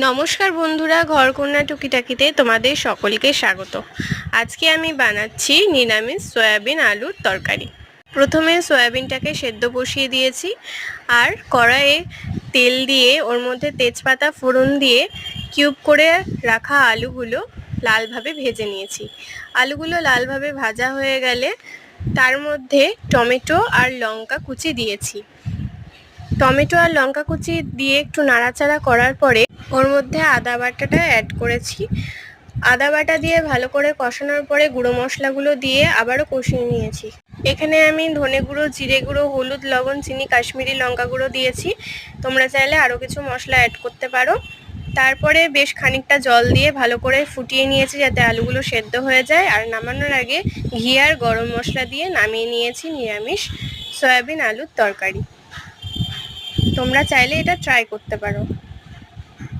নমস্কার বন্ধুরা, ঘরকন্যা টুকিটাকিতে তোমাদের সকলকে স্বাগত। আজকে আমি বানাচ্ছি নিরামিষ সয়াবিন আলুর তরকারি। প্রথমে সয়াবিনটাকে সেদ্ধ বসিয়ে দিয়েছি আর কড়াইয়ে তেল দিয়ে ওর মধ্যে তেজপাতা ফোড়ন দিয়ে কিউব করে রাখা আলুগুলো লালভাবে ভেজে নিয়েছি। আলুগুলো লালভাবে ভাজা হয়ে গেলে তার মধ্যে টমেটো আর লঙ্কা কুচি দিয়েছি। টমেটো আর লঙ্কা কুচি দিয়ে একটু নাড়াচাড়া করার পরে ওর মধ্যে আদা বাটাটা অ্যাড করেছি। আদা বাটা দিয়ে ভালো করে কষানোর পরে গুঁড়ো মশলাগুলো দিয়ে আবারও কষিয়ে নিয়েছি। এখানে আমি ধনে গুঁড়ো, জিরে গুঁড়ো, হলুদ, লবণ, চিনি, কাশ্মীরি লঙ্কা গুঁড়ো দিয়েছি। তোমরা চাইলে আরও কিছু মশলা অ্যাড করতে পারো। তারপরে বেশ খানিকটা জল দিয়ে ভালো করে ফুটিয়ে নিয়েছি যাতে আলুগুলো সেদ্ধ হয়ে যায়। আর নামানোর আগে ঘি আর গরম মশলা দিয়ে নামিয়ে নিয়েছি নিরামিষ সয়াবিন আলুর তরকারি। তোমরা চাইলে এটা ট্রাই করতে পারো।